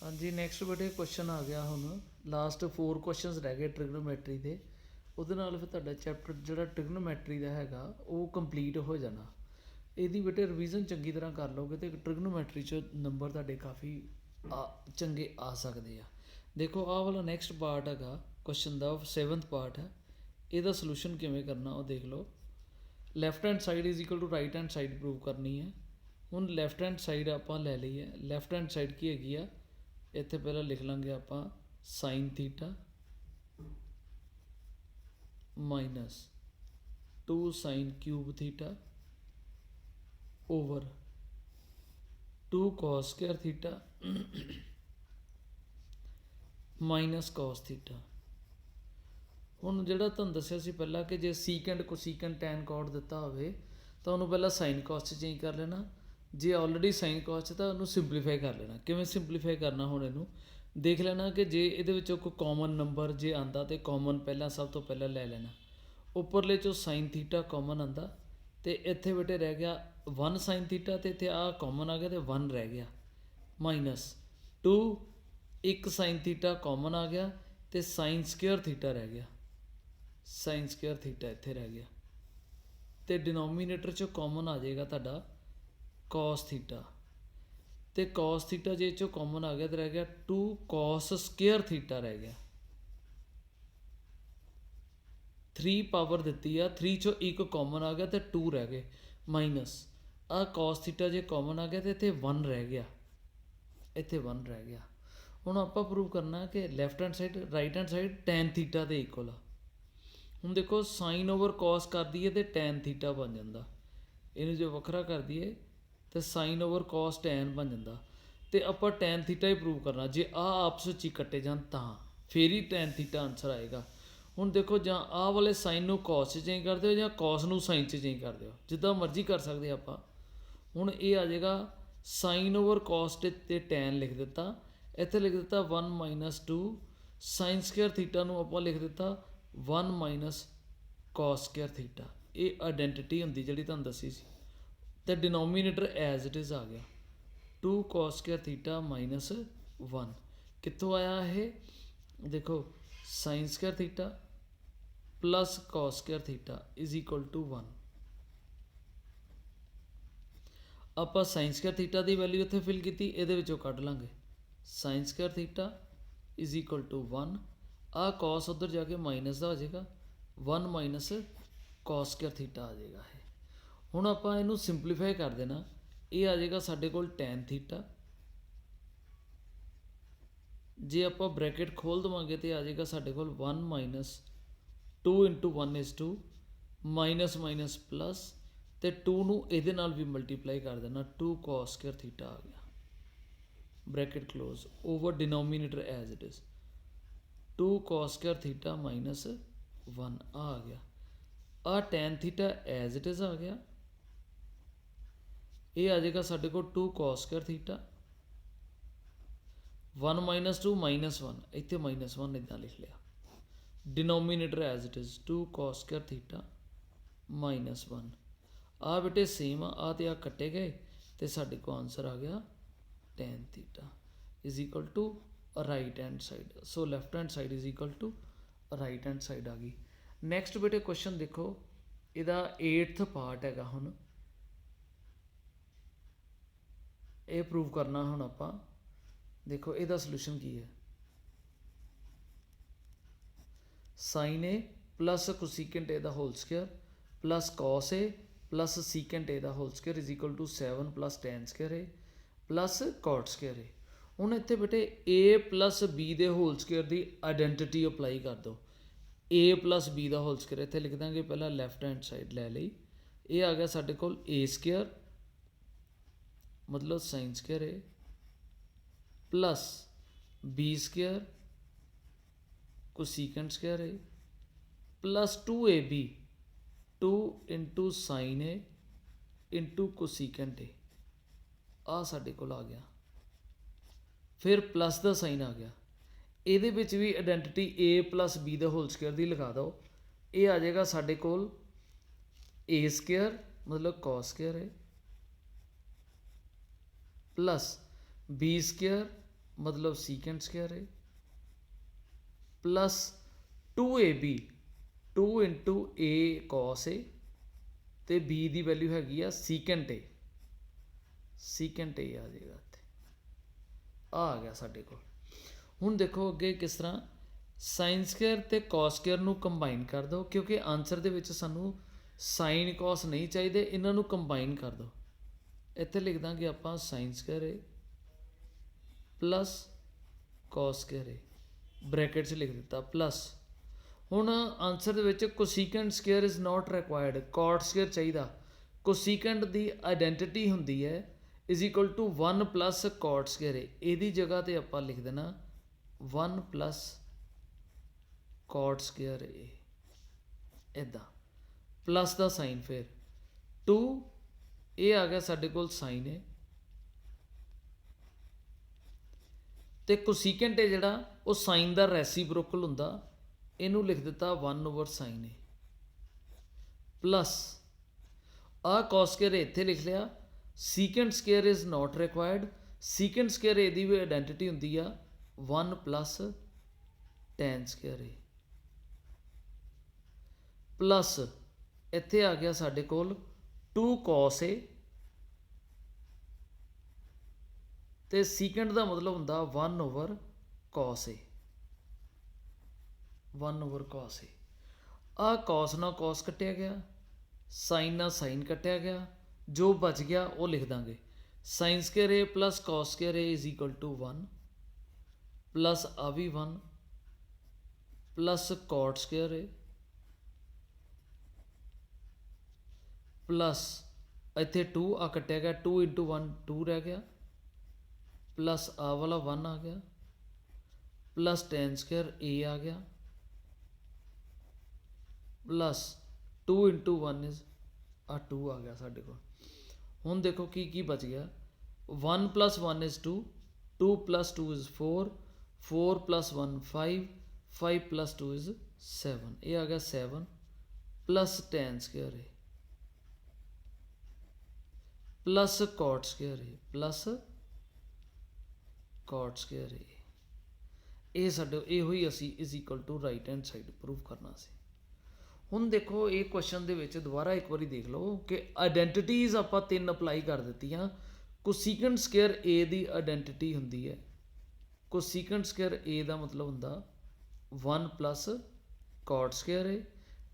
हाँ जी नैक्सट बेटे क्वेश्चन आ गया ਹੁਣ ਲਾਸਟ 4 ਕੁਐਸਚਨਸ ਰਹਿ ਗਏ ਟ੍ਰਿਗਨੋਮੈਟਰੀ ਦੇ। ਉਹਦੇ ਨਾਲ ਫਿਰ ਤੁਹਾਡਾ ਚੈਪਟਰ ਜਿਹੜਾ ਟ੍ਰਿਗਨੋਮੈਟਰੀ ਦਾ ਹੈਗਾ ਉਹ ਕੰਪਲੀਟ ਹੋ ਜਾਣਾ। ਇਹਦੀ ਬੇਟੇ ਰਿਵੀਜ਼ਨ ਚੰਗੀ ਤਰ੍ਹਾਂ ਕਰ ਲਓਗੇ ਤੇ ਟ੍ਰਿਗਨੋਮੈਟਰੀ 'ਚ ਨੰਬਰ ਤੁਹਾਡੇ ਕਾਫੀ ਚੰਗੇ ਆ ਸਕਦੇ ਆ। ਦੇਖੋ ਆਹ ਵਾਲਾ ਨੈਕਸਟ ਪਾਰਟ ਹੈਗਾ ਕੁਐਸਚਨ ਦਾ 7th ਪਾਰਟ ਹੈ। ਇਹਦਾ ਸੋਲੂਸ਼ਨ ਕਿਵੇਂ ਕਰਨਾ ਉਹ ਦੇਖ ਲਓ। Left hand side is equal to right hand side prove करनी है। ਹੁਣ ਲੈਫਟ हैंड साइड ਆਪਾਂ ਲੈ ਲਈ ਹੈ। ਲੈਫਟ हैंड साइड ਕੀ ਹੈਗੀ ਆ ਇੱਥੇ ਪਹਿਲਾਂ ਲਿਖ ਲਾਂਗੇ ਆਪਾਂ sign theta minus 2 sign cube theta over 2 cos square theta minus cos theta. ਹੁਣ ਜਿਹੜਾ ਤੁਹਾਨੂੰ ਦੱਸਿਆ ਸੀ ਪਹਿਲਾਂ ਕਿ ਜੇ ਸੀਕੈਂਡ ਕੋਸੀਕੈਂਡ ਟੈਨ ਕੋਡ ਦਿੱਤਾ ਹੋਵੇ ਤਾਂ ਉਹਨੂੰ ਪਹਿਲਾਂ ਸਾਈਨ ਕੋਸ 'ਚ ਚੇਂਜ ਕਰ ਲੈਣਾ। ਜੇ ਆਲਰੇਡੀ ਸਾਈਨ ਕੋਸ 'ਚ ਤਾਂ ਉਹਨੂੰ ਸਿੰਪਲੀਫਾਈ ਕਰ ਲੈਣਾ। ਕਿਵੇਂ ਸਿੰਪਲੀਫਾਈ ਕਰਨਾ ਹੁਣ ਇਹਨੂੰ ਦੇਖ ਲੈਣਾ ਕਿ ਜੇ ਇਹਦੇ ਵਿੱਚੋਂ ਕੋਈ ਕਾਮਨ ਨੰਬਰ ਜੇ ਆਂਦਾ ਤਾਂ ਕਾਮਨ ਪਹਿਲਾਂ ਸਭ ਤੋਂ ਪਹਿਲਾਂ ਲੈ ਲੈਣਾ। ਉੱਪਰਲੇ 'ਚੋਂ ਸਾਈਨ ਥੀਟਾ ਕਾਮਨ ਆਂਦਾ ਅਤੇ ਇੱਥੇ ਬੇਟੇ ਰਹਿ ਗਿਆ 1 ਸਾਈਨ ਥੀਟਾ ਅਤੇ ਇੱਥੇ ਆਹ ਕਾਮਨ ਆ ਗਿਆ ਅਤੇ 1 ਰਹਿ ਗਿਆ ਮਾਈਨਸ 2 1 ਸਾਈਨ ਥੀਟਾ ਕਾਮਨ ਆ ਗਿਆ ਅਤੇ ਸਾਈਨ ਸਕੁਅਰ ਥੀਟਾ ਰਹਿ ਗਿਆ। ਸਾਈਨ ਸਕੁਅਰ ਥੀਟਾ ਇੱਥੇ ਰਹਿ ਗਿਆ ਅਤੇ ਡਿਨੋਮੀਨੇਟਰ 'ਚੋਂ ਕਾਮਨ ਆ ਜਾਏਗਾ ਤੁਹਾਡਾ cos ਥੀਟਾ ਅਤੇ cos ਥੀਟਾ ਜੇ 'ਚੋਂ ਕਾਮਨ ਆ ਗਿਆ ਤਾਂ ਰਹਿ ਗਿਆ 2 cos ਸਕੁਅਰ ਥੀਟਾ ਰਹਿ ਗਿਆ। 3 ਪਾਵਰ ਦਿੱਤੀ ਆ 3 'ਚੋਂ 1 ਕਾਮਨ ਆ ਗਿਆ ਅਤੇ 2 ਰਹਿ ਗਏ ਮਾਈਨਸ ਆਹ cos ਥੀਟਾ ਜੇ ਕਾਮਨ ਆ ਗਿਆ ਤਾਂ ਇੱਥੇ 1 ਰਹਿ ਗਿਆ। ਇੱਥੇ 1 ਰਹਿ ਗਿਆ। ਹੁਣ ਆਪਾਂ ਪ੍ਰੂਵ ਕਰਨਾ ਕਿ left hand side right hand side ten theta ਦੇ ਇਕੁਅਲ ਆ। ਹੁਣ ਦੇਖੋ ਸਾਈਨ ਓਵਰ cos ਕਰ ਦਈਏ ਤਾਂ ਟੈਨ ਥੀਟਾ ਬਣ ਜਾਂਦਾ। ਇਹਨੂੰ ਜੇ ਵੱਖਰਾ ਕਰ ਦਈਏ ਤਾਂ ਸਾਈਨ ਓਵਰ cos ਟੈਨ ਬਣ ਜਾਂਦਾ ਅਤੇ ਆਪਾਂ ਟੈਨ ਥੀਟਾ ਹੀ ਪ੍ਰੂਵ ਕਰਨਾ। ਜੇ ਆਹ ਆਪਸ ਵਿੱਚ ਹੀ ਕੱਟੇ ਜਾਣ ਤਾਂ ਫਿਰ ਹੀ ਟੈਨ ਥੀਟਾ ਆਨਸਰ ਆਏਗਾ। ਹੁਣ ਦੇਖੋ ਜਾਂ ਆਹ ਵਾਲੇ ਸਾਈਨ ਨੂੰ cos 'ਚ ਚੇਂਜ ਕਰ ਦਿਓ ਜਾਂ cos ਨੂੰ ਸਾਈਨ 'ਚ ਚੇਂਜ ਕਰ ਦਿਓ, ਜਿੱਦਾਂ ਮਰਜ਼ੀ ਕਰ ਸਕਦੇ ਆਪਾਂ। ਹੁਣ ਇਹ ਆ ਜਾਏਗਾ ਸਾਈਨ ਓਵਰ cos ਤੇ ਟੈਨ ਲਿਖ ਦਿੱਤਾ, ਇੱਥੇ ਲਿਖ ਦਿੱਤਾ 1 ਮਾਈਨਸ 2 ਸਾਈਨ ਸਕੁਅਰ ਥੀਟਾ ਨੂੰ ਆਪਾਂ ਲਿਖ ਦਿੱਤਾ 1 ਮਾਈਨਸ cos ਸਕੁਅਰ ਥੀਟਾ। ਇਹ ਆਈਡੈਂਟੀਟੀ ਹੁੰਦੀ ਜਿਹੜੀ ਤੁਹਾਨੂੰ ਦੱਸੀ ਸੀ ਅਤੇ ਡਿਨੋਮੀਨੇਟਰ ਐਜ਼ ਇਟ ਇਜ਼ ਆ ਗਿਆ 2 cos ਸਕੁਅਰ ਥੀਟਾ ਮਾਈਨਸ 1। ਕਿੱਥੋਂ ਆਇਆ ਇਹ ਦੇਖੋ sine square theta plus cos square theta is equal to 1। ਆਪਾਂ ਸਾਈਨ ਸਕੁਅਰ ਥੀਟਾ ਦੀ ਵੈਲਿਊ ਇੱਥੇ ਫਿਲ ਕੀਤੀ, ਇਹਦੇ ਵਿੱਚੋਂ ਕੱਢ ਲਾਂਗੇ sine square theta is equal to 1। ਆਹ cos ਉੱਧਰ ਜਾ ਕੇ ਮਾਈਨਸ ਦਾ ਹੋ ਜਾਏਗਾ 1 ਮਾਈਨਸ cos ਸਕੁਅਰ ਥੀਟਾ ਆ ਜਾਏਗਾ ਇਹ। ਹੁਣ ਆਪਾਂ ਇਹਨੂੰ ਸਿੰਪਲੀਫਾਈ ਕਰ ਦੇਣਾ। ਇਹ ਆ ਜਾਏਗਾ ਸਾਡੇ ਕੋਲ ਟੈਨ ਥੀਟਾ, ਜੇ ਆਪਾਂ ਬ੍ਰੈਕਟ ਖੋਲ੍ਹ ਦੇਵਾਂਗੇ ਤਾਂ ਆ ਜਾਏਗਾ ਸਾਡੇ ਕੋਲ 1 minus 2 into 1 is 2 minus minus plus ਅਤੇ 2 ਨੂੰ ਇਹਦੇ ਨਾਲ ਵੀ ਮਲਟੀਪਲਾਈ ਕਰ ਦੇਣਾ 2 cos ਸਕੁਅਰ ਥੀਟਾ ਆ ਗਿਆ bracket close over denominator as it is 2 cos square theta minus 1 ਆ ਗਿਆ। ਆਹ tan theta as it is ਆ ਗਿਆ। ਇਹ ਆ ਜਾਏਗਾ ਸਾਡੇ ਕੋਲ 2 cos square theta 1 minus 2 minus 1 ਇੱਥੇ ਮਾਈਨਸ 1 ਇੱਦਾਂ ਲਿਖ ਲਿਆ। Denominator as it is 2 cos square theta minus 1। ਆਹ ਬੇਟੇ ਸੇਮ ਆ ਅਤੇ ਆਹ ਕੱਟੇ ਗਏ ਅਤੇ ਸਾਡੇ ਕੋਲ ਆਨਸਰ ਆ ਗਿਆ tan theta is equal to right hand side. So left hand side is equal to right hand side ਆ ਗਈ। ਨੈਕਸਟ ਬੇਟੇ ਕੁਐਸਚਨ ਦੇਖੋ, ਇਹਦਾ 8th ਪਾਰਟ ਹੈਗਾ। ਹੁਣ ਇਹ ਪ੍ਰੂਵ ਕਰਨਾ। ਹੁਣ ਆਪਾਂ ਦੇਖੋ ਇਹਦਾ ਸੋਲੂਸ਼ਨ ਕੀ ਹੈ। Sine A plus cosecant A ਦਾ whole square plus cos A plus secant A ਦਾ whole square is equal to 7 plus tan square A plus cot square A. ਹੁਣ ਇੱਥੇ ਬੇਟੇ a ਪਲੱਸ b ਦੇ ਹੋਲ ਸਕੁਅਰ ਦੀ identity apply ਕਰ ਦਿਓ। a plus b ਦਾ whole square ਇੱਥੇ ਲਿਖ ਦਾਂਗੇ ਪਹਿਲਾਂ ਲੈਫਟ ਹੈਂਡ ਸਾਈਡ ਲੈ ਲਈ। ਇਹ ਆ ਗਿਆ ਸਾਡੇ ਕੋਲ a ਸਕੁਅਰ ਮਤਲਬ sine square A plus b square cosecant square A plus 2ab 2 into sine a into cosecant a. ਆਹ ਸਾਡੇ ਕੋਲ ਆ ਗਿਆ। ਫਿਰ ਪਲੱਸ ਦਾ ਸਾਈਨ ਆ ਗਿਆ। ਇਹਦੇ ਵਿੱਚ ਵੀ ਆਈਡੈਂਟੀਟੀ a ਪਲੱਸ b ਦੇ ਹੋਲ ਸਕੁਅਰ ਦੀ ਲਗਾ ਦਿਓ। ਇਹ ਆ ਜਾਏਗਾ ਸਾਡੇ ਕੋਲ a ਸਕੁਅਰ ਮਤਲਬ cos ਸਕੁਅਰ ਹੈ ਪਲੱਸ b ਸਕੁਅਰ मतलब secant square a plus 2ab 2 into A cos A तो बी की वैल्यू हैगी आ सीकेंट ए आ जाएगा इत्थे आ गया साडे कोल। हुण देखो अगे किस तरह साइन स्क्वायर ते कॉस स्क्वायर नूं कंबाइन कर दो क्योंकि आंसर दे विच सानूं साइन कॉस नहीं चाहिए, इन्हां नूं कंबाइन कर दो। इत्थे लिख दांगे आपां sine square a plus cos square a bracket च लिख दिता प्लस। हुण आंसर दे विच cosecant square is not required, cot square चाहिए। कोसीकेंट की आइडेंटिटी हुंदी है is equal to 1 plus cot square a, इहदी जगह ते आपां लिख देना 1 प्लस कॉट स्क्वायर ए इदा प्लस का साइन फिर 2 ये आ गया साडे कोल साइन ए ते कोसीकेंट है जिहड़ा वो साइन का रेसीप्रोकल हुंदा, इनू लिख दिता 1 ओवर साइन ए प्लस आ कॉस स्क्वायर इत्थे लिख लिया। Secant square is not required, secant square इहदी भी आइडेंटिटी हुंदी आ 1 plus tan square a plus इत्थे आ गया साडे कोल 2 कॉस ए ते सीकेंट का मतलब हुंदा 1 over cos A 1 over cos A. Uh cos ना कॉस कटिया गया, साइन ना साइन कटिया गया, जो बच गया वो लिख देंगे sine square a plus cos square a is equal to 1 plus आ भी 1 plus cot square a plus इत्थे 2 आ कटिया गया 2 इंटू 1 2 रह गया प्लस आ वाला 1 आ गया प्लस टैन स्क्वायर ए आ गया प्लस 2 इंटू 1 इज आ 2 आ गया साढ़े को। हुण देखो की बच गया 1 plus 1 is 2, 2 plus 2 is 4, 4 plus 1 5, 5 plus 2 is 7, ये आ गया 7 प्लस टैन स्क्वायर है प्लस कॉट स्क्वायर है प्लस कॉट स्क्वायर है। ये साडे इहो ही असी is equal to right hand side prove करना सी। हुण देखो ये क्वेश्चन दे विच दोबारा एक बारी देख लो कि आइडेंटिटीज़ आपां 3 अप्लाई कर दित्तियां। कोसीकेंट स्क्वायर ए दी आइडेंटिटी हुंदी है, कोसीकेंट स्क्वायर ए दा मतलब हुंदा 1 प्लस कॉट स्क्वायर ए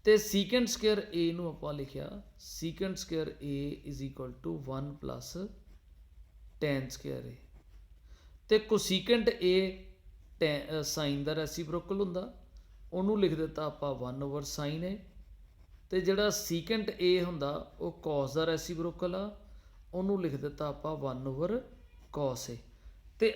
ते सीकेंट स्क्वायर ए नूं आपां लिखिया secant square a is equal to 1 plus tan square a ते कोसीकेंट ए साइन दा रेसीप्रोकल हुंदा, ਉਹਨੂੰ लिख दिता ਆਪਾਂ 1 ओवर साइन ए ਤੇ ਜਿਹੜਾ ਸੀਕੈਂਟ ए ਹੁੰਦਾ ਉਹ cos ਦਾ ਰੈਸੀਪ੍ਰੋਕਲ ਆ, ਉਹਨੂੰ ਲਿਖ ਦਿੱਤਾ ਆਪਾਂ 1 ओवर cos ए ਤੇ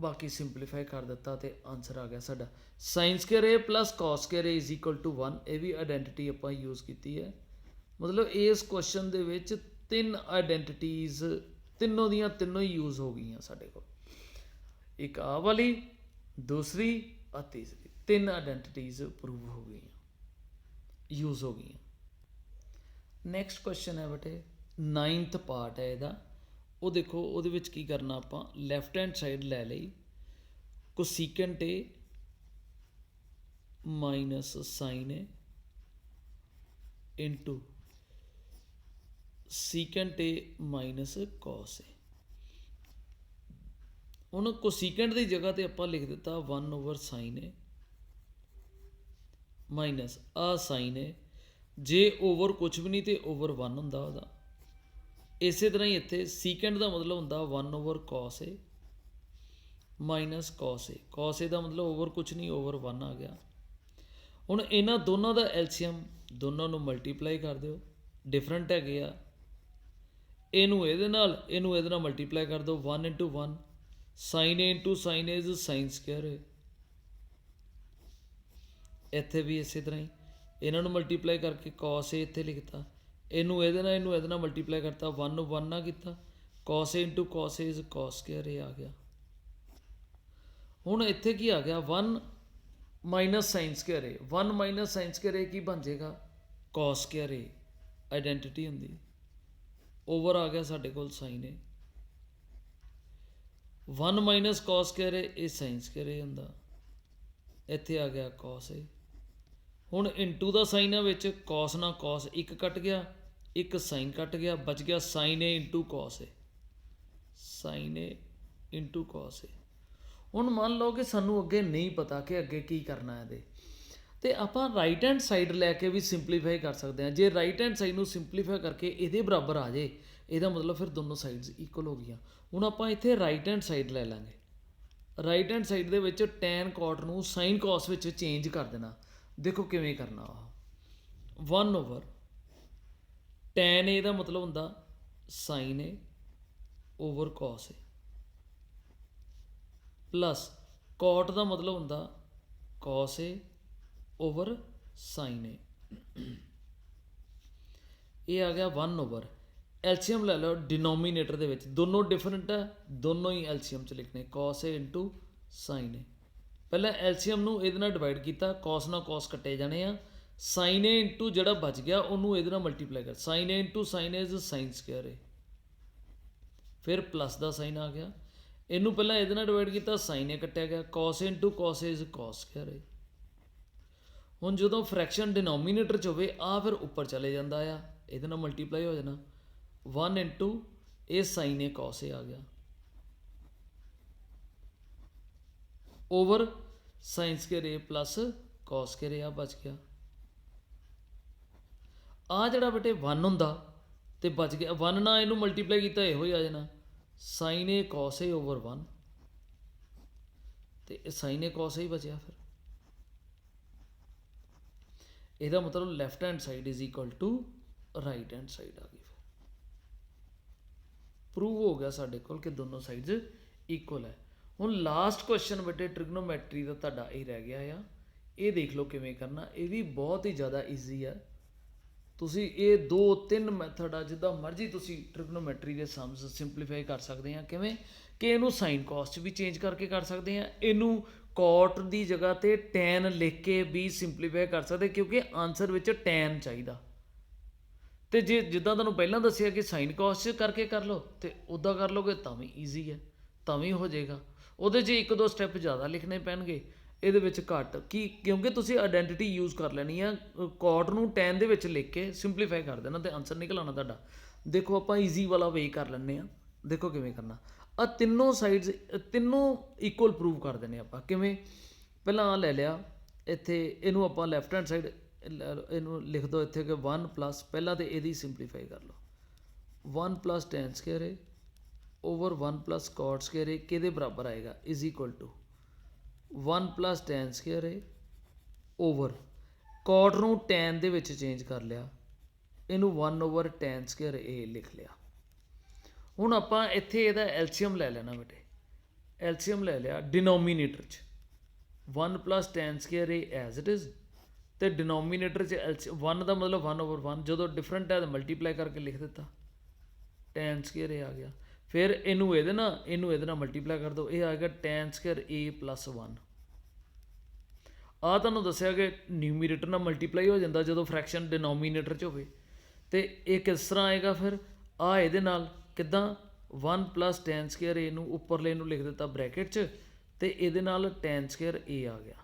ਬਾਕੀ ਸਿੰਪਲੀਫਾਈ ਕਰ ਦਿੱਤਾ ਤੇ ਆਨਸਰ ਆ ਗਿਆ ਸਾਡਾ sin square a plus cos square a is equal to 1। ਇਹ ਵੀ ਆਇਡੈਂਟੀਟੀ ਆਪਾਂ ਯੂਜ਼ ਕੀਤੀ ਹੈ। ਮਤਲਬ ਇਸ ਕੁਐਸਚਨ ਦੇ ਵਿੱਚ 3 ਆਇਡੈਂਟੀਟੀਜ਼ ਤਿੰਨੋਂ ਦੀਆਂ ਤਿੰਨੋਂ ਹੀ ਯੂਜ਼ ਹੋ ਗਈਆਂ ਸਾਡੇ ਕੋਲ, ਇੱਕ ਆ ਵਾਲੀ, दूसरी और तीसरी, 3 आइडेंटिटीज़ प्रूव हो गई, यूज़ हो गई। नैक्सट क्वेश्चन है बेटे 9th पार्ट है ਇਹਦਾ, ਉਹ देखो ਉਹਦੇ ਵਿੱਚ ਕੀ ਕਰਨਾ ਆਪਾਂ ਲੈਫਟ हैंड साइड ਲੈ ਲਈ cosecant a minus sine A into secant a minus cos a. ਹੁਣ ਕੋਸੀਕੈਂਟ ਦੀ ਜਗ੍ਹਾ ਤੇ ਆਪਾਂ ਲਿਖ ਦਿੱਤਾ 1 ओवर साइन ए ਮਾਈਨਸ ਆ ਸਾइन ए, ਜੇ ਓਵਰ ਕੁਛ ਵੀ ਨਹੀਂ ਤੇ ਓਵਰ 1 ਹੁੰਦਾ ਉਹਦਾ। ਇਸੇ ਤਰ੍ਹਾਂ ਹੀ ਇੱਥੇ ਸੀਕੈਂਟ ਦਾ ਮਤਲਬ ਹੁੰਦਾ 1 ओवर cos ए ਮਾਈਨਸ cos ए, cos ए ਦਾ ਮਤਲਬ ਓਵਰ ਕੁਛ ਨਹੀਂ ਓਵਰ 1 ਆ ਗਿਆ। ਹੁਣ ਇਹਨਾਂ ਦੋਨਾਂ ਦਾ ਐਲਸੀਐਮ ਦੋਨਾਂ ਨੂੰ ਮਲਟੀਪਲਾਈ ਕਰ ਦਿਓ, ਡਿਫਰੈਂਟ ਹੈਗੇ ਆ, ਇਹਨੂੰ ਇਹਦੇ ਨਾਲ ਮਲਟੀਪਲਾਈ ਕਰ ਦਿਓ 1 into 1 sine A into sine A is sine square है, इत्थे भी इस तरह ही इन्हों मल्टीप्लाई करके कॉस ए इत्थे लिखता, इनू ये मल्टीप्लाई करता 1 1 ना किया, cos a into cos a is cos square a आ गया। हुण इत्थे की आ गया 1 minus sine square a, 1 minus sine square a की बन जाएगा कॉस स्क्वायर ए, आइडेंटिटी होंगी, ओवर आ गया साढ़े कोल sine a 1 minus cos square a ਇਹ sin ਸਕੁਅਰ ਏ ਹੁੰਦਾ, ਇੱਥੇ ਆ ਗਿਆ cos ਏ। ਹੁਣ ਇੰਟੂ ਦਾ ਸਾਈਨ ਆ ਵਿੱਚ, cos ਨਾਲ cos ਇੱਕ ਕੱਟ ਗਿਆ, ਇੱਕ sin ਕੱਟ ਗਿਆ, ਬਚ ਗਿਆ sin ਏ ਇੰਟੂ cos ਏ, sin ਏ ਇੰਟੂ cos ਏ। ਹੁਣ ਮੰਨ ਲਓ ਕਿ ਸਾਨੂੰ ਅੱਗੇ ਨਹੀਂ ਪਤਾ ਕਿ ਅੱਗੇ ਕੀ ਕਰਨਾ ਇਹਦੇ, ਤੇ ਆਪਾਂ ਰਾਈਟ ਹੈਂਡ ਸਾਈਡ ਲੈ ਕੇ ਵੀ ਸਿੰਪਲੀਫਾਈ ਕਰ ਸਕਦੇ ਹਾਂ। ਜੇ ਰਾਈਟ ਹੈਂਡ ਸਾਈਡ ਨੂੰ ਸਿੰਪਲੀਫਾਈ ਕਰਕੇ ਇਹਦੇ ਬਰਾਬਰ ਆ ਜੇ, ਇਹਦਾ ਮਤਲਬ ਫਿਰ ਦੋਨੋਂ ਸਾਈਡਸ ਇਕੁਅਲ ਹੋ ਗਈਆਂ। ਹੁਣ ਆਪਾਂ ਇੱਥੇ ਰਾਈਟ ਹੈਂਡ ਸਾਈਡ ਲੈ ਲਾਂਗੇ। ਰਾਈਟ ਹੈਂਡ ਸਾਈਡ ਦੇ ਵਿੱਚ ਟੈਨ ਕਾਟ ਨੂੰ ਸਾਈਨ ਕਾਸ ਵਿੱਚ ਚੇਂਜ ਕਰ ਦੇਣਾ। ਦੇਖੋ ਕਿਵੇਂ ਕਰਨਾ ਆ। 1 ਓਵਰ ਟੈਨ ਏ ਦਾ ਮਤਲਬ ਹੁੰਦਾ ਸਾਈਨ ਏ ਓਵਰ ਕਾਸ ਏ, ਪਲੱਸ ਕਾਟ ਦਾ ਮਤਲਬ ਹੁੰਦਾ ਕਾਸ ਏ ਓਵਰ ਸਾਈਨ ਏ। ਇਹ ਆ ਗਿਆ 1 ਓਵਰ। ਐਲਸੀਅਮ ਲੈ ਲਓ ਡਿਨੋਮੀਨੇਟਰ ਦੇ ਵਿੱਚ, ਦੋਨੋਂ ਡਿਫਰੈਂਟ ਹੈ, ਦੋਨੋਂ ਹੀ ਐਲਸੀਅਮ 'ਚ ਲਿਖਣੇ, ਕਾਸ ਏ ਇੰਟੂ ਸਾਈਨ ਏ। ਪਹਿਲਾਂ ਐਲਸੀਅਮ ਨੂੰ ਇਹਦੇ ਨਾਲ ਡਿਵਾਈਡ ਕੀਤਾ, ਕਾਸ ਨਾਲ ਕਾਸ ਕੱਟੇ ਜਾਣੇ ਆ, ਸਾਈਨ ਏ ਇੰਟੂ ਜਿਹੜਾ ਬਚ ਗਿਆ ਉਹਨੂੰ ਇਹਦੇ ਨਾਲ ਮਲਟੀਪਲਾਈ ਕਰ, sine a into sine a is sine square a, ਫਿਰ ਪਲੱਸ ਦਾ ਸਾਈਨ ਆ ਗਿਆ। ਇਹਨੂੰ ਪਹਿਲਾਂ ਇਹਦੇ ਨਾਲ ਡਿਵਾਈਡ ਕੀਤਾ, ਸਾਈਨ ਏ ਕੱਟਿਆ ਗਿਆ, ਕਾਸ ਏ into ਕਾਸ A is ਕਾਸ square A. ਹੁਣ ਜਦੋਂ ਫਰੈਕਸ਼ਨ ਡਿਨੋਮੀਨੇਟਰ 'ਚ ਹੋਵੇ ਆ ਫਿਰ ਉੱਪਰ ਚਲੇ ਜਾਂਦਾ ਆ, ਇਹਦੇ ਨਾਲ ਮਲਟੀਪਲਾਈ ਹੋ ਜਾਣਾ, 1 ਇੰਟੂ ਇਹ ਸਾਈਨ ਏ ਕਾਸ ਏ ਆ ਗਿਆ over sine square A plus cos square a, ਆ ਬਚ ਗਿਆ। ਆ ਜਿਹੜਾ ਬੇਟੇ 1 ਹੁੰਦਾ ਤੇ ਬਚ ਗਿਆ, 1 ਨਾਲ ਇਹਨੂੰ ਮਲਟੀਪਲਾਈ ਕੀਤਾ ਇਹੋ ਹੀ ਆ ਜਾਣਾ, ਸਾਈਨ ਏ ਕਾਸ ਏ ਓਵਰ 1, ਤੇ ਇਹ ਸਾਈਨ ਏ ਕਾਸ ਏ ਹੀ ਬਚਿਆ। ਫਿਰ ਇਹਦਾ ਮਤਲਬ left hand side is equal to right hand side ਆ ਗਈ। ਫਿਰ ਪ੍ਰੂਵ ਹੋ ਗਿਆ ਸਾਡੇ ਕੋਲ ਕਿ ਦੋਨੋਂ ਸਾਈਡਸ ਇਕੁਅਲ ਹੈ। ਹੁਣ ਲਾਸਟ ਕੁਐਸਚਨ ਬੇਟੇ ਟ੍ਰਿਗਨੋਮੈਟਰੀ ਦਾ ਤੁਹਾਡਾ ਇਹ ਰਹਿ ਗਿਆ ਆ, ਇਹ ਦੇਖ ਲਓ ਕਿਵੇਂ ਕਰਨਾ। ਇਹ ਵੀ ਬਹੁਤ ਹੀ ਜ਼ਿਆਦਾ ਈਜ਼ੀ ਆ, ਤੁਸੀਂ ਇਹ 2-3 ਮੈਥਡ ਆ ਜਿੱਦਾਂ ਮਰਜ਼ੀ ਤੁਸੀਂ ਟ੍ਰਿਗਨੋਮੈਟਰੀ ਦੇ ਸਮਸ ਸਿੰਪਲੀਫਾਈ ਕਰ ਸਕਦੇ ਆ। ਕਿਵੇਂ ਕਿ ਇਹਨੂੰ ਸਾਈਨ ਕਾਸ 'ਚ ਵੀ ਚੇਂਜ ਕਰਕੇ ਕਰ ਸਕਦੇ ਆ, ਇਹਨੂੰ ਕਾਟ ਦੀ ਜਗ੍ਹਾ ਤੇ ਟੈਨ ਲਿਖ ਕੇ ਵੀ ਸਿੰਪਲੀਫਾਈ ਕਰ ਸਕਦੇ, ਕਿਉਂਕਿ ਆਨਸਰ ਵਿੱਚ ਟੈਨ ਚਾਹੀਦਾ। ਤੇ ਜੇ ਜਿੱਦਾਂ ਤੁਹਾਨੂੰ ਪਹਿਲਾਂ ਦੱਸਿਆ ਕਿ ਸਾਈਨ ਕਾਸ 'ਚ ਕਰਕੇ ਕਰ ਲਓ ਤੇ ਉੱਦਾਂ ਕਰ ਲਓਗੇ ਤਾਂ ਵੀ ਈਜ਼ੀ ਹੈ, ਤਾਂ ਵੀ ਹੋ ਜਾਏਗਾ। ਉਹਦੇ 'ਚ 1-2 ਸਟੈਪ ਜ਼ਿਆਦਾ ਲਿਖਣੇ ਪੈਣਗੇ, ਇਹਦੇ ਵਿੱਚ ਘੱਟ, ਕਿਉਂਕਿ ਤੁਸੀਂ ਆਇਡੈਂਟੀਟੀ ਯੂਜ਼ ਕਰ ਲੈਣੀ ਆ, ਕਾਟ ਨੂੰ ਟੈਨ ਦੇ ਵਿੱਚ ਲਿਖ ਕੇ ਸਿੰਪਲੀਫਾਈ ਕਰ ਦੇਣਾ ਤੇ ਆਨਸਰ ਨਿਕਲ ਆਉਣਾ ਤੁਹਾਡਾ। ਦੇਖੋ ਆਪਾਂ ਈਜ਼ੀ ਵਾਲਾ ਵੇ ਕਰ ਲੈਂਦੇ ਹਾਂ, ਦੇਖੋ ਕਿਵੇਂ ਕਰਨਾ। ਆ ਤਿੰਨੋਂ ਸਾਈਡਸ ਤਿੰਨੋਂ ਇਕੁਅਲ ਪ੍ਰੂਵ ਕਰ ਦੇਣੇ ਆਪਾਂ। ਕਿਵੇਂ, ਪਹਿਲਾਂ ਆ ਲੈ ਲਿਆ ਇੱਥੇ, ਇਹਨੂੰ ਆਪਾਂ ਲੈਫਟ ਹੈਂਡ ਸਾਈਡ ਇਹਨੂੰ ਲਿਖ ਦਿਓ ਇੱਥੇ ਕਿ 1 ਪਲੱਸ, ਪਹਿਲਾਂ ਤਾਂ ਇਹਦੀ ਸਿੰਪਲੀਫਾਈ ਕਰ ਲਓ, 1 plus tan square A over 1 plus cot square A ਕਿਹਦੇ ਬਰਾਬਰ ਆਏਗਾ, is equal to 1 plus tan square A over cot ਨੂੰ ਟੈਨ ਦੇ ਵਿੱਚ ਚੇਂਜ ਕਰ ਲਿਆ, ਇਹਨੂੰ 1 ਓਵਰ ਟੈਨ ਸਕੁਅਰ ਏ ਲਿਖ ਲਿਆ। ਹੁਣ ਆਪਾਂ ਇੱਥੇ ਇਹਦਾ ਐਲਸੀਅਮ ਲੈ ਲੈਣਾ ਬੇਟੇ, ਐਲਸੀਅਮ ਲੈ ਲਿਆ ਡਿਨੋਮੀਨੇਟਰ 'ਚ 1 plus tan square A as it is, ਤੇ ਡਿਨੋਮੀਨੇਟਰ 'ਚ 1 ਦਾ ਮਤਲਬ 1 ਓਵਰ 1, ਜਦੋਂ ਡਿਫਰੈਂਟ ਹੈ ਤਾਂ ਮਲਟੀਪਲਾਈ ਕਰਕੇ ਲਿਖ ਦਿੱਤਾ, ਟੈਨ ਸਕੁਅਰ ਏ ਆ ਗਿਆ। ਫਿਰ ਇਹਨੂੰ ਇਹਦੇ ਨਾਲ ਮਲਟੀਪਲਾਈ ਕਰ ਦਿਓ, ਇਹ ਆ ਗਿਆ ਟੈਨ ਸਕੁਅਰ ਏ ਪਲੱਸ 1। ਆਹ ਤੁਹਾਨੂੰ ਦੱਸਿਆ ਕਿ ਨਿਊਮੀਰੇਟਰ ਨਾਲ ਮਲਟੀਪਲਾਈ ਹੋ ਜਾਂਦਾ ਜਦੋਂ ਫਰੈਕਸ਼ਨ ਡਿਨੋਮੀਨੇਟਰ 'ਚ ਹੋਵੇ, ਤੇ ਇਹ ਕਿਸ ਤਰ੍ਹਾਂ ਆਏਗਾ ਫਿਰ, ਆ ਇਹਦੇ ਨਾਲ ਕਿੱਦਾਂ 1 ਪਲੱਸ ਟੈਨ ਸਕੁਅਰ ਏ ਨੂੰ ਉੱਪਰਲੇ ਨੂੰ ਲਿਖ ਦਿੱਤਾ ਬ੍ਰੈਕਟ 'ਚ, ਤੇ ਇਹਦੇ ਨਾਲ ਟੈਨ ਸਕੁਅਰ ਏ ਆ ਗਿਆ,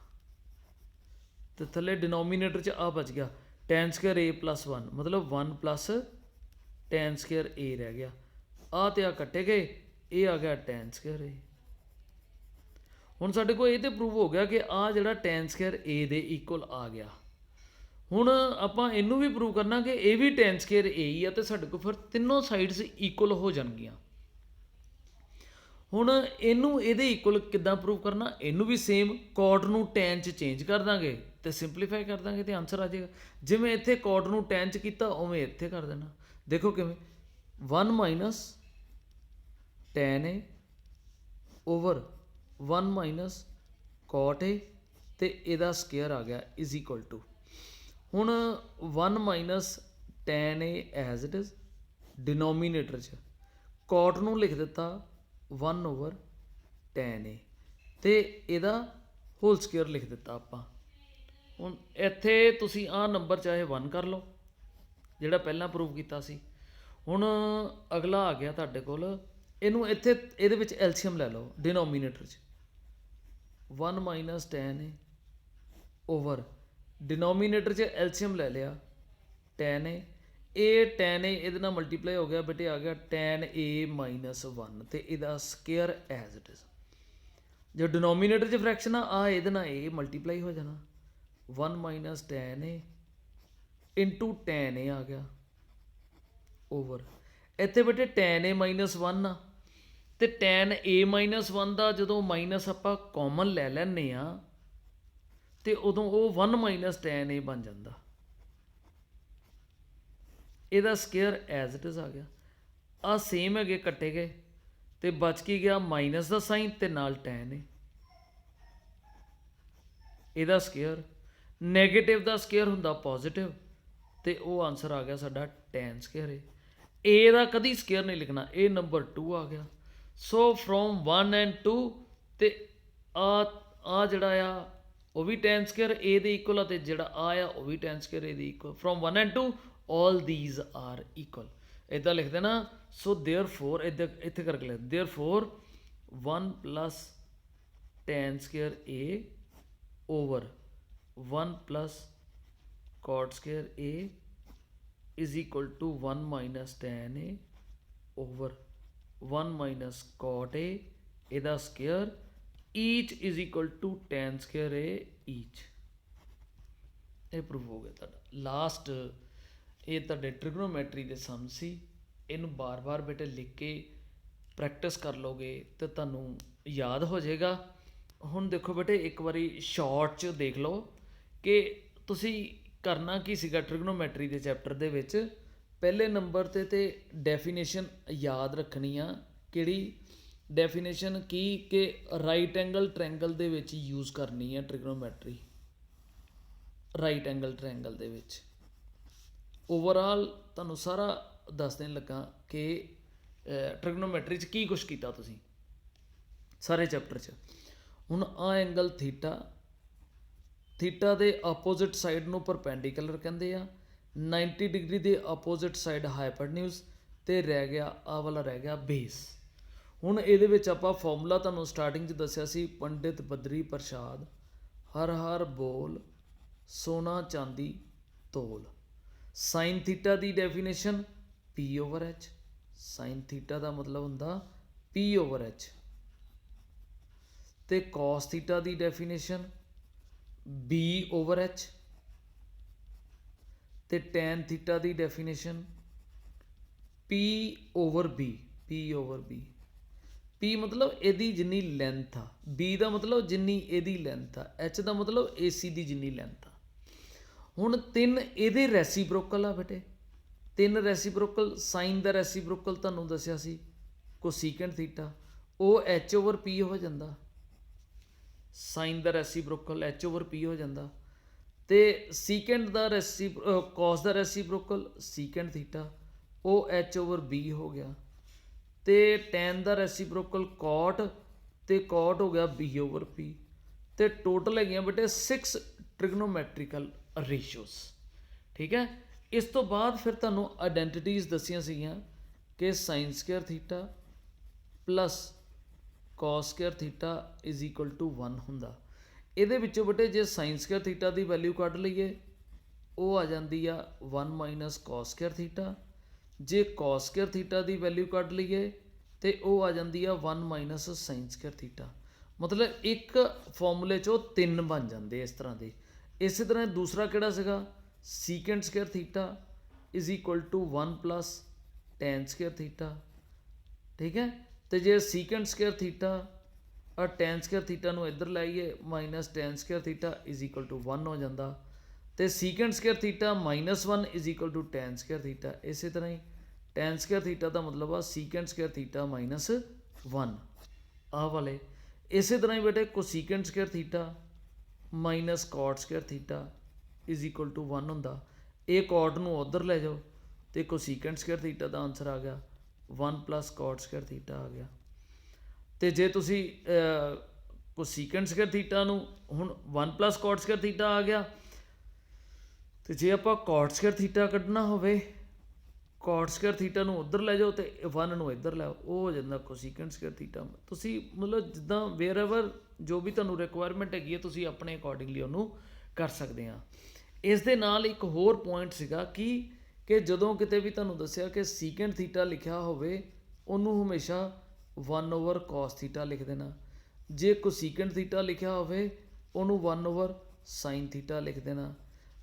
ਤੇ ਥੱਲੇ ਡਿਨੋਮੀਨੇਟਰ 'ਚ ਆ ਬਚ ਗਿਆ ਟੈਨ ਸਕੁਅਰ ਏ ਪਲੱਸ 1, ਮਤਲਬ 1 ਪਲੱਸ ਟੈਨ ਸਕੁਅਰ ਏ ਰਹਿ ਗਿਆ। ਆ ਤੇ ਆ ਕੱਟੇ ਗਏ, ਇਹ ਆ ਗਿਆ ਟੈਨ ਸਕੁਅਰ ਏ। ਹੁਣ ਸਾਡੇ ਕੋਲ ਇਹ ਤੇ ਪ੍ਰੂਵ ਹੋ ਗਿਆ ਕਿ ਆ ਜਿਹੜਾ ਟੈਨ ਸਕੁਅਰ ਏ ਦੇ ਇਕੁਅਲ ਆ ਗਿਆ। ਹੁਣ ਆਪਾਂ ਇਹਨੂੰ ਵੀ ਪ੍ਰੂਵ ਕਰਨਾ ਕਿ ਇਹ ਵੀ ਟੈਨ ਸਕੁਅਰ ਏ ਹੀ ਆ, ਤੇ ਸਾਡੇ ਕੋਲ ਫਿਰ ਤਿੰਨੋਂ ਸਾਈਡਸ ਇਕੁਅਲ ਹੋ ਜਾਣਗੀਆਂ। ਹੁਣ ਇਹਨੂੰ ਇਹਦੇ ਇਕੁਅਲ ਕਿੱਦਾਂ ਪ੍ਰੂਵ ਕਰਨਾ, ਇਹਨੂੰ ਵੀ ਸੇਮ ਕਾਟ ਨੂੰ ਟੈਨ 'ਚ ਚੇਂਜ ਕਰ ਦਾਂਗੇ ਤੇ ਸਿੰਪਲੀਫਾਈ ਕਰ ਦਾਂਗੇ ਤੇ ਆਨਸਰ ਆ ਜਾਏਗਾ। ਜਿਵੇਂ ਇੱਥੇ ਕਾਟ ਨੂੰ ਟੈਨ 'ਚ ਕੀਤਾ ਉਵੇਂ ਇੱਥੇ ਕਰ ਦੇਣਾ। ਦੇਖੋ ਕਿਵੇਂ, 1 ਮਾਈਨਸ ਟੈਨ ਏ ਓਵਰ 1 ਮਾਈਨਸ ਕਾਟ ਏ, ਤੇ ਇਹਦਾ ਸਕੁਅਰ ਆ ਗਿਆ ਇਜ਼ ਇਕੁਅਲ ਟੂ, ਹੁਣ 1 minus tan a as it is denominator 'ਚ, ਕਾਟ ਨੂੰ ਲਿਖ ਦਿੱਤਾ 1 ਓਵਰ ਟੈਨ ਏ, ਤੇ ਇਹਦਾ ਹੋਲ ਸਕੁਅਰ ਲਿਖ ਦਿੱਤਾ ਆਪਾਂ। ਹੁਣ ਇੱਥੇ ਤੁਸੀਂ ਆਹ ਨੰਬਰ ਚਾਹੇ 1 ਕਰ ਲਓ ਜਿਹੜਾ ਪਹਿਲਾਂ ਪ੍ਰੂਵ ਕੀਤਾ ਸੀ। ਹੁਣ ਅਗਲਾ ਆ ਗਿਆ ਤੁਹਾਡੇ ਕੋਲ ਇਹਨੂੰ ਇੱਥੇ ਇਹਦੇ ਵਿੱਚ ਐਲਸੀਅਮ ਲੈ ਲਓ ਡਿਨੋਮੀਨੇਟਰ 'ਚ 1 ਮਾਈਨਸ ਟੈਨ ਏ ਓਵਰ ਡਿਨੋਮੀਨੇਟਰ 'ਚ ਐਲਸੀਅਮ ਲੈ ਲਿਆ ਟੈਨ ਏ ਇਹ ਟੈਨ ਏ ਇਹਦੇ ਨਾਲ ਮਲਟੀਪਲਾਈ ਹੋ ਗਿਆ ਬੇਟੇ ਆ ਗਿਆ ਟੈਨ ਏ ਮਾਈਨਸ 1 ਤੇ ਇਹਦਾ ਸਕੇਅਰ ਐਜ਼ ਇਟ ਇਜ਼ ਜੋ ਡਿਨੋਮੀਨੇਟਰ 'ਚ ਫਰੈਕਸ਼ਨ ਆ ਇਹਦੇ ਨਾਲ ਇਹ ਮਲਟੀਪਲਾਈ ਹੋ ਜਾਣਾ 1 ਮਾਈਨਸ ਟੈਨ ਏ ਇੰਟੂ ਟੈਨ ਏ ਆ ਗਿਆ ਓਵਰ ਇੱਥੇ ਬੇਟੇ ਟੈਨ ਏ ਮਾਈਨਸ 1 ਆ ਤੇ ਟੈਨ ਏ ਮਾਈਨਸ 1 ਦਾ ਜਦੋਂ ਮਾਈਨਸ ਆਪਾਂ ਕਾਮਨ ਲੈ ਲੈਂਦੇ ਆ ਤੇ ਉਦੋਂ ਉਹ 1 ਮਾਈਨਸ ਟੈਨ ਏ ਬਣ ਜਾਂਦਾ ਇਹਦਾ ਸਕੇਅਰ ਐਜ਼ ਇਟ ਇਜ਼ ਆ ਗਿਆ ਆ ਸੇਮ ਹੈਗੇ ਕੱਟੇ ਗਏ ਤੇ ਬਚ ਕੀ ਗਿਆ ਮਾਈਨਸ ਦਾ ਸਾਈਨ ਤੇ ਨਾਲ ਟੈਨ ਏ ਇਹਦਾ ਸਕੇਅਰ ਨੈਗੇਟਿਵ ਦਾ ਸਕੇਅਰ ਹੁੰਦਾ ਪੋਜ਼ਿਟਿਵ ਤੇ ਉਹ ਆਨਸਰ ਆ ਗਿਆ ਸਾਡਾ ਟੈਨ ਸਕੇਅਰ ਏ ਏ ਦਾ ਕਦੀ ਸਕੇਅਰ ਨਹੀਂ ਲਿਖਣਾ ਇਹ ਨੰਬਰ 2 ਆ ਗਿਆ ਸੋ ਫਰੋਮ 1 ਐਂਡ 2 ਤੇ ਆ ਜਿਹੜਾ ਆ ਉਹ ਵੀ ਟੈਨ ਸਕੇਅਰ ਏ ਦੇ ਇਕੁਅਲ ਆ ਤੇ ਜਿਹੜਾ ਆ ਉਹ ਵੀ ਟੈਨ ਸਕੇਅਰ ਏ ਦੇ equal from 1 and 2 all these are equal ਇੱਦਾਂ ਲਿਖ ਦੇਣਾ ਸੋ therefore ਇੱਥੇ ਕਰਕੇ ਲਿਖ therefore 1 plus tan square a over 1 plus cot square a is equal to 1 minus tan a over 1 minus cot a ਇਹਦਾ square each is equal to tan square a each ਇਹ prove ਹੋ ਗਿਆ ਤੁਹਾਡਾ last ਇਹ ਤੁਹਾਡੇ trigonometry ਦੇ ਸਮ ਸੀ ਇਹਨੂੰ ਬਾਰ-ਬਾਰ ਬੇਟੇ ਲਿਖ ਕੇ ਪ੍ਰੈਕਟਿਸ ਕਰ ਲਓਗੇ ਤੇ ਤੁਹਾਨੂੰ ਯਾਦ ਹੋ ਜਾਏਗਾ ਹੁਣ ਦੇਖੋ ਬੇਟੇ ਇੱਕ ਵਾਰੀ ਸ਼ਾਰਟ 'ਚ ਦੇਖ ਲਓ ਕਿ ਤੁਸੀਂ ਕਰਨਾ ਕੀ ਸੀਗਾ ਟ੍ਰਿਗਨੋਮੈਟਰੀ ਦੇ ਚੈਪਟਰ ਦੇ ਵਿੱਚ ਪਹਿਲੇ ਨੰਬਰ ਤੇ ਡੈਫੀਨੇਸ਼ਨ ਯਾਦ ਰੱਖਣੀ ਆ ਕਿਹੜੀ ਡੈਫੀਨੇਸ਼ਨ ਕੀ ਕਿ ਰਾਈਟ ਐਂਗਲ ਟ੍ਰਾਇੰਗਲ ਦੇ ਵਿੱਚ ਯੂਜ਼ ਕਰਨੀ ਆ ਟ੍ਰਿਗਨੋਮੈਟਰੀ ਰਾਈਟ ਐਂਗਲ ਟ੍ਰਾਇੰਗਲ ਦੇ ਵਿੱਚ ਓਵਰਆਲ ਤੁਹਾਨੂੰ ਸਾਰਾ ਦੱਸ ਦੇਣ ਲੱਗਾ ਕਿ ਟ੍ਰਿਗਨੋਮੈਟਰੀ 'ਚ ਕੀ ਕੁਛ ਕੀਤਾ ਤੁਸੀਂ ਸਾਰੇ ਚੈਪਟਰ 'ਚ ਹੁਣ ਆ ਐਂਗਲ ਥੀਟਾ ਦੇ ਆਪੋਜ਼ਿਟ ਸਾਈਡ ਨੂੰ ਪਰਪੈਂਡੀਕੂਲਰ ਕਹਿੰਦੇ ਆ 90 ਡਿਗਰੀ ਦੇ ਆਪੋਜ਼ਿਟ ਸਾਈਡ ਹਾਈਪਰਨਿਊਜ਼ ਤੇ ਰਹਿ ਗਿਆ ਆ ਵਾਲਾ ਰਹਿ ਗਿਆ ਬੇਸ ਹੁਣ ਇਹਦੇ ਵਿੱਚ ਆਪਾਂ ਫਾਰਮੂਲਾ ਤੁਹਾਨੂੰ ਸਟਾਰਟਿੰਗ 'ਚ ਦੱਸਿਆ ਸੀ ਪੰਡਿਤ ਬਦਰੀ ਪ੍ਰਸਾਦ ਹਰ ਹਰ ਬੋਲ ਸੋਨਾ ਚਾਂਦੀ ਤੋਲ ਸਾਈਨ ਥੀਟਾ ਦੀ definition P over H sine theta ਦਾ ਮਤਲਬ ਹੁੰਦਾ P ਓਵਰ H ਤੇ cos ਥੀਟਾ ਦੀ ਡੈਫੀਨੇਸ਼ਨ B ਓਵਰ H ਤੇ tan ਥੀਟਾ ਦੀ definition P over B P over B P ਮਤਲਬ ਇਹਦੀ ਜਿੰਨੀ ਲੈਂਥ ਆ B ਦਾ ਮਤਲਬ ਜਿੰਨੀ ਇਹਦੀ ਲੈਂਥ ਆ H ਦਾ ਮਤਲਬ AC ਦੀ ਜਿੰਨੀ ਲੈਂਥ ਆ ਹੁਣ 3 ਇਹਦੇ ਰੈਸੀਪ੍ਰੋਕਲ ਆ ਬੇਟੇ 3 ਰੈਸੀਪ੍ਰੋਕਲ ਸਾਈਨ ਦਾ ਰੈਸੀਪ੍ਰੋਕਲ ਤੁਹਾਨੂੰ ਦੱਸਿਆ ਸੀ ਕੋਸੀਕੈਂਟ ਥੀਟਾ ਉਹ H ਓਵਰ P ਹੋ ਜਾਂਦਾ ਸਾਈਨ ਦਾ ਰੈਸੀਪ੍ਰੋਕਲ H ਓਵਰ P ਹੋ ਜਾਂਦਾ ਤੇ ਸੀਕੈਂਟ ਦਾ ਕੋਸ ਦਾ ਰੈਸੀਪ੍ਰੋਕਲ ਸੀਕੈਂਟ ਥੀਟਾ ਉਹ H ਓਵਰ B ਹੋ ਗਿਆ ਤੇ ਟੈਨ ਦਾ ਰੈਸੀਪ੍ਰੋਕਲ ਕੋਟ ਤੇ ਕੋਟ ਹੋ ਗਿਆ B ਓਵਰ P ਤੇ ਟੋਟਲ ਹੈਗੀਆਂ ਬੇਟੇ 6 ਟ੍ਰਿਗਨੋਮੈਟਰੀਕਲ ਰੇਸ਼ੀਓਜ਼ ਠੀਕ ਹੈ ਇਸ ਤੋਂ ਬਾਅਦ ਫਿਰ ਤੁਹਾਨੂੰ ਆਇਡੈਂਟੀਟੀਜ਼ ਦੱਸੀਆਂ ਸੀਗੀਆਂ ਕਿ sine square theta plus cos square theta is equal to 1 ਹੁੰਦਾ ਇਹਦੇ ਵਿੱਚੋਂ ਬੇਟੇ ਜੇ ਸਾਈਨ ਸਕੁਏਅਰ ਥੀਟਾ ਦੀ ਵੈਲਿਊ ਕੱਢ ਲਈਏ ਉਹ ਆ ਜਾਂਦੀ ਆ 1 ਮਾਈਨਸ ਕਾਸ ਸਕੁਏਅਰ ਥੀਟਾ ਜੇ ਕਾਸ ਸਕੁਏਅਰ ਥੀਟਾ ਦੀ ਵੈਲਿਊ ਕੱਢ ਲਈਏ ਤੇ ਉਹ ਆ ਜਾਂਦੀ ਆ 1 ਮਾਈਨਸ ਸਾਈਨ ਸਕੁਏਅਰ ਥੀਟਾ ਮਤਲਬ ਇੱਕ ਫਾਰਮੂਲੇ 'ਚ ਉਹ 3 ਬਣ ਜਾਂਦੇ ਇਸ ਤਰ੍ਹਾਂ ਦੇ ਇਸੇ ਤਰ੍ਹਾਂ ਦੂਸਰਾ ਕਿਹੜਾ ਸੀਗਾ secant square theta is equal to 1 plus tan square theta ਠੀਕ ਹੈ ਤੇ ਜੇ ਸੀਕੈਂਟ ਸਕੁਏਅਰ ਥੀਟਾ ਔਰ ਟੈਨ ਸਕੁਏਅਰ ਥੀਟਾ ਨੂੰ ਇੱਧਰ ਲਾਈਏ minus tan square theta is equal to 1 ਹੋ ਜਾਂਦਾ ਤੇ secant square theta minus 1 is equal to tan square theta ਇਸੇ ਤਰ੍ਹਾਂ ਹੀ ਟੈਨ ਸਕੁਏਅਰ ਥੀਟਾ ਦਾ ਮਤਲਬ ਆ ਸੀਕੈਂਟ ਸਕੁਏਅਰ ਥੀਟਾ ਮਾਈਨਸ 1 ਆਹ ਵਾਲੇ ਇਸੇ ਤਰ੍ਹਾਂ ਹੀ ਬੇਟੇ cosecant square theta minus cot square theta is equal to 1 ਹੁੰਦਾ ਇਹ ਕਾਟ ਨੂੰ ਉੱਧਰ ਲੈ ਜਾਓ ਤੇ ਕੋਸੀਕੈਂਟ ਸਕੁਏਅਰ ਥੀਟਾ ਦਾ ਆਨਸਰ ਆ ਗਿਆ 1 ਪਲੱਸ ਕਾਟ ਸਕੁਏਅਰ ਥੀਟਾ ਆ ਗਿਆ ਤੇ ਜੇ ਤੁਸੀਂ ਕੋਸੀਕੈਂਟ ਸਕੁਏਅਰ ਥੀਟਾ ਨੂੰ ਹੁਣ 1 ਪਲੱਸ ਕਾਟ ਸਕੁਏਅਰ ਥੀਟਾ ਆ ਗਿਆ ਤੇ ਜੇ ਆਪਾਂ ਕਾਟ ਸਕੁਏਅਰ ਥੀਟਾ ਕੱਢਣਾ ਹੋਵੇ cot ਸਕੁਅਰ ਥੀਟਾ ਨੂੰ ਉੱਧਰ ਲੈ ਜਾਓ ਤੇ 1 ਨੂੰ ਇੱਧਰ ਲੈ ਆਓ, ਉਹ ਹੋ ਜਾਂਦਾ ਕੋਸੀਕੈਂਟ ਸਕੁਅਰ ਥੀਟਾ। ਤੁਸੀਂ ਮਤਲਬ ਜਿੱਦਾਂ ਵੇਅਰਐਵਰ ਜੋ ਵੀ ਤੁਹਾਨੂੰ ਰਿਕੁਆਇਰਮੈਂਟ ਹੈਗੀ ਹੈ ਤੁਸੀਂ ਆਪਣੇ ਅਕੋਰਡਿੰਗਲੀ ਉਹਨੂੰ ਕਰ ਸਕਦੇ ਆ। ਇਸ ਦੇ ਨਾਲ ਇੱਕ ਹੋਰ ਪੁਆਇੰਟ ਸੀਗਾ ਕਿ ਜਦੋਂ ਕਿਤੇ ਵੀ ਤੁਹਾਨੂੰ ਦੱਸਿਆ ਕਿ ਸੀਕੈਂਟ ਥੀਟਾ ਲਿਖਿਆ ਹੋਵੇ ਉਹਨੂੰ ਹਮੇਸ਼ਾ 1 cos ਥੀਟਾ ਲਿਖ ਦੇਣਾ। ਜੇ ਕੋਸੀਕੈਂਟ ਥੀਟਾ ਲਿਖਿਆ ਹੋਵੇ ਉਹਨੂੰ 1 sin ਥੀਟਾ ਲਿਖ ਦੇਣਾ।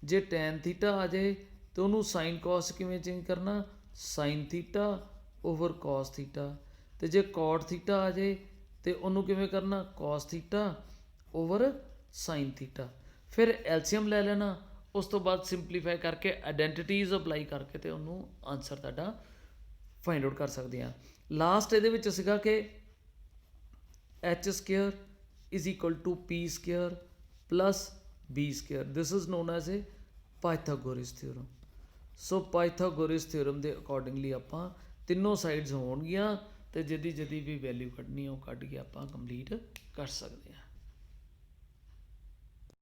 ਜੇ tan ਥੀਟਾ ਆ ਜਾਏ ਤੇ ਉਹਨੂੰ sin cos ਕਿਵੇਂ ਚੇਂਜ ਕਰਨਾ, sin ਥੀਟਾ cos ਥੀਟਾ। ਤੇ ਜੇ cot ਥੀਟਾ ਆ ਜਾਏ ਤੇ ਉਹਨੂੰ ਕਿਵੇਂ ਕਰਨਾ, cos ਥੀਟਾ sin ਥੀਟਾ। ਫਿਰ ਐਲਸੀਐਮ ਲੈ ਲੈਣਾ, ਉਸ ਤੋਂ ਬਾਅਦ ਸਿੰਪਲੀਫਾਈ ਕਰਕੇ ਆਇਡੈਂਟੀਟੀਜ਼ ਅਪਲਾਈ ਕਰਕੇ ਤੇ ਉਹਨੂੰ ਆਨਸਰ ਤੁਹਾਡਾ ਫਾਈਂਡ ਆਊਟ ਕਰ ਸਕਦੇ ਹਾਂ। ਲਾਸਟ ਇਹਦੇ ਵਿੱਚ ਸੀਗਾ ਕਿ h² = p² + b²। This is non as a Pythagoras theorem. So Pythagoras theorem ਦੇ ਅਕੋਰਡਿੰਗਲੀ ਆਪਾਂ ਤਿੰਨੋਂ ਸਾਈਡਸ ਹੋਣਗੀਆਂ ਤੇ ਜਿਹਦੀ ਵੀ ਵੈਲਿਊ ਕੱਢਣੀ ਉਹ ਕੱਢ ਕੇ ਆਪਾਂ ਕੰਪਲੀਟ ਕਰ ਸਕਦੇ ਹਾਂ।